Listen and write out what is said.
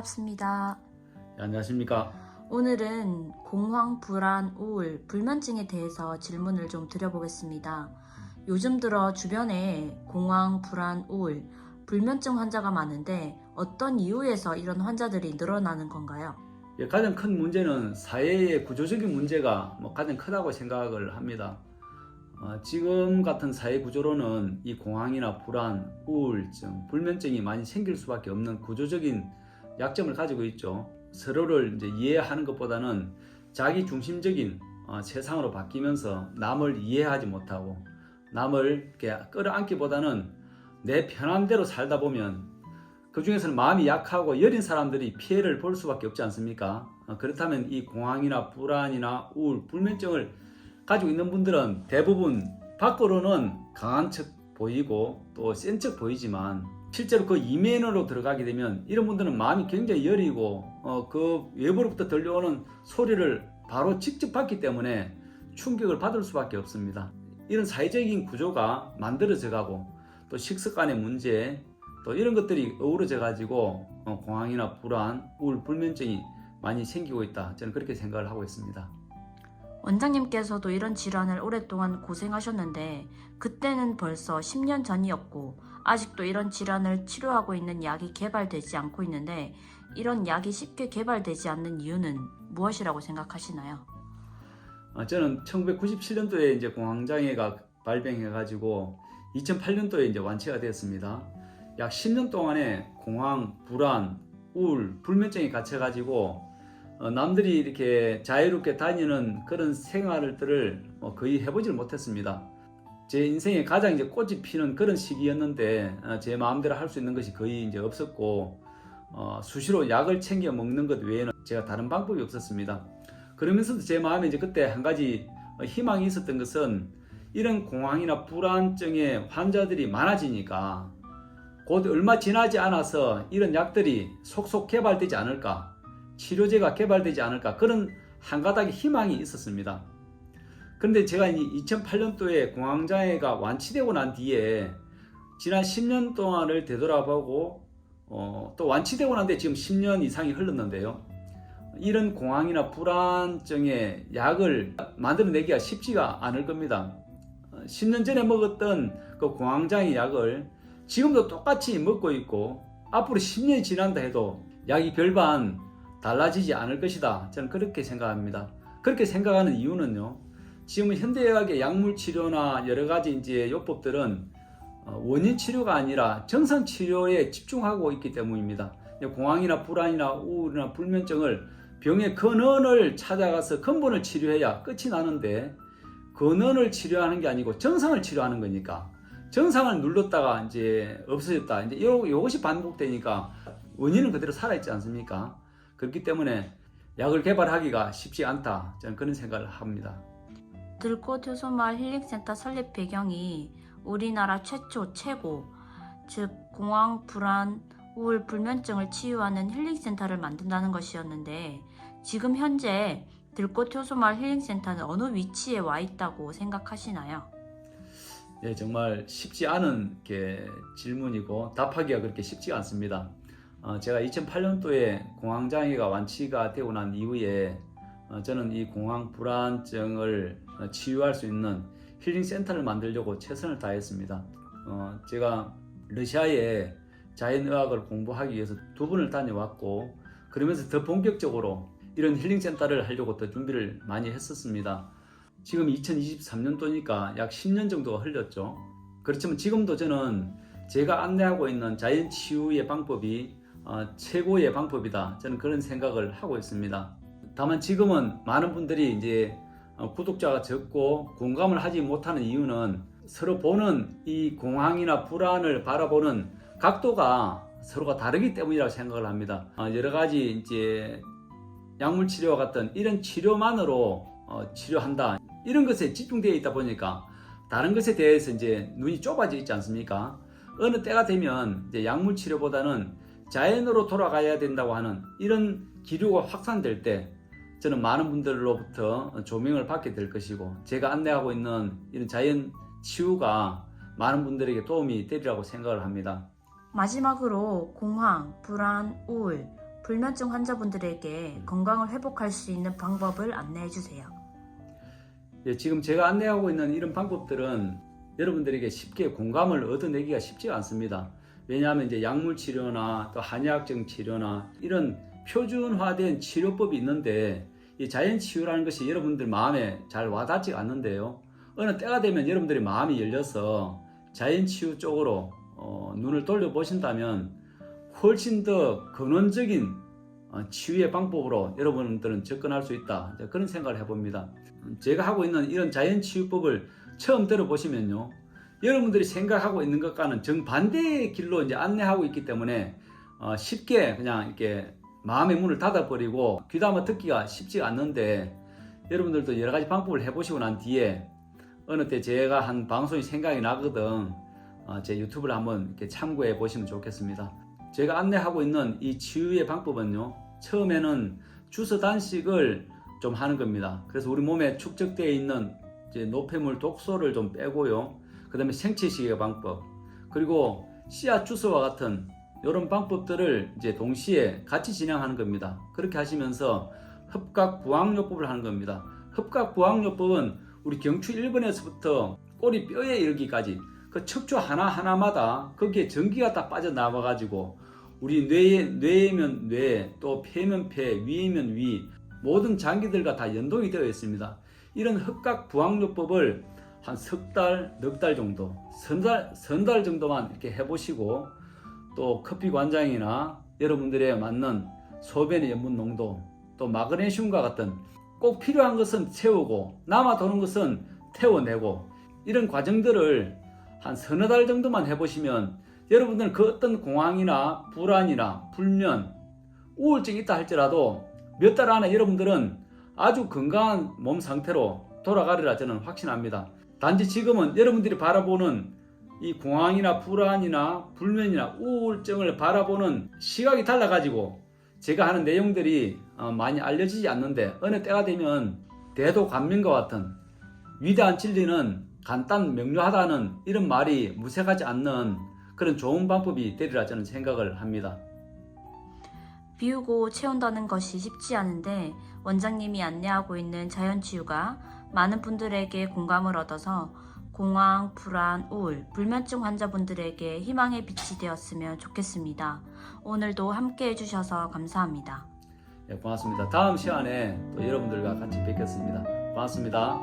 반갑습니다. 네, 안녕하십니까. 오늘은 공황, 불안, 우울, 불면증에 대해서 질문을 좀 드려보겠습니다. 요즘 들어 주변에 공황, 불안, 우울, 불면증 환자가 많은데 어떤 이유에서 이런 환자들이 늘어나는 건가요? 가장 큰 문제는 사회의 구조적인 문제가 가장 크다고 생각을 합니다. 지금 같은 사회 구조로는 이 공황이나 불안, 우울증, 불면증이 많이 생길 수밖에 없는 구조적인 약점을 가지고 있죠. 서로를 이제 이해하는 것보다는 자기 중심적인 세상으로 바뀌면서 남을 이해하지 못하고 남을 이렇게 끌어안기보다는 내 편한 대로 살다 보면 그 중에서는 마음이 약하고 여린 사람들이 피해를 볼 수밖에 없지 않습니까? 그렇다면 이 공황이나 불안이나 우울, 불면증을 가지고 있는 분들은 대부분 밖으로는 강한 척 보이고 또 센 척 보이지만 실제로 그 이면으로 들어가게 되면 이런 분들은 마음이 굉장히 여리고 그 외부로부터 들려오는 소리를 바로 직접 받기 때문에 충격을 받을 수밖에 없습니다. 이런 사회적인 구조가 만들어져 가고 또 식습관의 문제 또 이런 것들이 어우러져 가지고 공황이나 불안, 우울, 불면증이 많이 생기고 있다. 저는 그렇게 생각을 하고 있습니다. 원장님께서도 이런 질환을 오랫동안 고생하셨는데 그때는 벌써 10년 전이었고 아직도 이런 질환을 치료하고 있는 약이 개발되지 않고 있는데 이런 약이 쉽게 개발되지 않는 이유는 무엇이라고 생각하시나요? 저는 1997년도에 이제 공황장애가 발병해가지고 2008년도에 이제 완치가 되었습니다. 약 10년 동안에 공황, 불안, 우울, 불면증이 갇혀가지고 남들이 이렇게 자유롭게 다니는 그런 생활들을 거의 해보질 못했습니다. 제 인생에 가장 이제 꽃이 피는 그런 시기였는데 제 마음대로 할 수 있는 것이 거의 이제 없었고 수시로 약을 챙겨 먹는 것 외에는 제가 다른 방법이 없었습니다. 그러면서도 제 마음에 이제 그때 한 가지 희망이 있었던 것은 이런 공황이나 불안증의 환자들이 많아지니까 곧 얼마 지나지 않아서 이런 약들이 속속 개발되지 않을까, 치료제가 개발되지 않을까, 그런 한 가닥의 희망이 있었습니다. 그런데 제가 2008년도에 공황장애가 완치되고 난 뒤에 지난 10년 동안을 되돌아보고 또 완치되고 난 뒤에 지금 10년 이상이 흘렀는데요. 이런 공황이나 불안증의 약을 만들어내기가 쉽지가 않을 겁니다. 10년 전에 먹었던 그 공황장애 약을 지금도 똑같이 먹고 있고 앞으로 10년이 지난다 해도 약이 별반 달라지지 않을 것이다. 저는 그렇게 생각합니다. 그렇게 생각하는 이유는요. 지금 현대의학의 약물 치료나 여러 가지 이제 요법들은 원인 치료가 아니라 정상 치료에 집중하고 있기 때문입니다. 공황이나 불안이나 우울이나 불면증을 병의 근원을 찾아가서 근본을 치료해야 끝이 나는데 근원을 치료하는 게 아니고 정상을 치료하는 거니까 정상을 눌렀다가 이제 없어졌다. 이제 이것이 반복되니까 원인은 그대로 살아있지 않습니까? 그렇기 때문에 약을 개발하기가 쉽지 않다. 저는 그런 생각을 합니다. 들꽃 효소마을 힐링센터 설립 배경이 우리나라 최고, 즉 공황, 불안, 우울, 불면증을 치유하는 힐링센터를 만든다는 것이었는데 지금 현재 들꽃 효소마을 힐링센터는 어느 위치에 와 있다고 생각하시나요? 예, 정말 쉽지 않은 질문이고 답하기가 그렇게 쉽지 않습니다. 제가 2008년도에 공황장애가 완치가 되고 난 이후에 저는 이 공황 불안증을 치유할 수 있는 힐링센터를 만들려고 최선을 다했습니다. 제가 러시아에 자연의학을 공부하기 위해서 2번을 다녀왔고 그러면서 더 본격적으로 이런 힐링센터를 하려고 더 준비를 많이 했었습니다. 지금 2023년도니까 약 10년 정도가 흘렸죠. 그렇지만 지금도 저는 제가 안내하고 있는 자연치유의 방법이 최고의 방법이다. 저는 그런 생각을 하고 있습니다. 다만 지금은 많은 분들이 이제 구독자가 적고 공감을 하지 못하는 이유는 서로 보는 이 공황이나 불안을 바라보는 각도가 서로가 다르기 때문이라고 생각을 합니다. 여러 가지 이제 약물 치료와 같은 이런 치료만으로 치료한다. 이런 것에 집중되어 있다 보니까 다른 것에 대해서 이제 눈이 좁아져 있지 않습니까? 어느 때가 되면 이제 약물 치료보다는 자연으로 돌아가야 된다고 하는 이런 기류가 확산될 때 저는 많은 분들로부터 조명을 받게 될 것이고 제가 안내하고 있는 이런 자연 치유가 많은 분들에게 도움이 되리라고 생각을 합니다. 마지막으로 공황, 불안, 우울, 불면증 환자분들에게 건강을 회복할 수 있는 방법을 안내해 주세요. 예, 지금 제가 안내하고 있는 이런 방법들은 여러분들에게 쉽게 공감을 얻어내기가 쉽지 않습니다. 왜냐하면 이제 약물 치료나 또 한의학적 치료나 이런 표준화된 치료법이 있는데 이 자연 치유라는 것이 여러분들 마음에 잘 와닿지 않는데요. 어느 때가 되면 여러분들이 마음이 열려서 자연 치유 쪽으로 눈을 돌려보신다면 훨씬 더 근원적인 치유의 방법으로 여러분들은 접근할 수 있다. 그런 생각을 해봅니다. 제가 하고 있는 이런 자연 치유법을 처음 들어보시면요, 여러분들이 생각하고 있는 것과는 정반대의 길로 이제 안내하고 있기 때문에 쉽게 그냥 이렇게 마음의 문을 닫아버리고 귀담아 듣기가 쉽지 않는데, 여러분들도 여러 가지 방법을 해보시고 난 뒤에 어느 때 제가 한 방송이 생각이 나거든 제 유튜브를 한번 이렇게 참고해 보시면 좋겠습니다. 제가 안내하고 있는 이 치유의 방법은요, 처음에는 주사 단식을 좀 하는 겁니다. 그래서 우리 몸에 축적되어 있는 이제 노폐물 독소를 좀 빼고요, 그 다음에 생체시계 방법, 그리고 씨앗 주사와 같은 이런 방법들을 이제 동시에 같이 진행하는 겁니다. 그렇게 하시면서 흡각부항요법을 하는 겁니다. 흡각부항요법은 우리 경추 1번에서부터 꼬리 뼈에 이르기까지 그 척추 하나하나마다 거기에 전기가 딱 빠져나와가지고 우리 뇌면 뇌, 또 폐면 폐, 위면 위, 모든 장기들과 다 연동이 되어 있습니다. 이런 흡각부항요법을 한 석 달, 넉 달 정도, 선 달 정도만 이렇게 해보시고, 또 커피 관장이나 여러분들의 맞는 소변의 염분 농도, 또 마그네슘과 같은 꼭 필요한 것은 채우고 남아 도는 것은 태워내고, 이런 과정들을 한 서너 달 정도만 해보시면 여러분들은 그 어떤 공황이나 불안이나 불면, 우울증이 있다 할지라도 몇 달 안에 여러분들은 아주 건강한 몸 상태로 돌아가리라 저는 확신합니다. 단지 지금은 여러분들이 바라보는 이 공황이나 불안이나 불면이나 우울증을 바라보는 시각이 달라가지고 제가 하는 내용들이 많이 알려지지 않는데, 어느 때가 되면 대도관명과 같은 위대한 진리는 간단 명료하다는 이런 말이 무색하지 않는 그런 좋은 방법이 되리라 저는 생각을 합니다. 비우고 채운다는 것이 쉽지 않은데 원장님이 안내하고 있는 자연치유가 많은 분들에게 공감을 얻어서 공황, 불안, 우울, 불면증 환자분들에게 희망의 빛이 되었으면 좋겠습니다. 오늘도 함께 해주셔서 감사합니다. 네, 고맙습니다. 다음 시간에 또 여러분들과 같이 뵙겠습니다. 고맙습니다.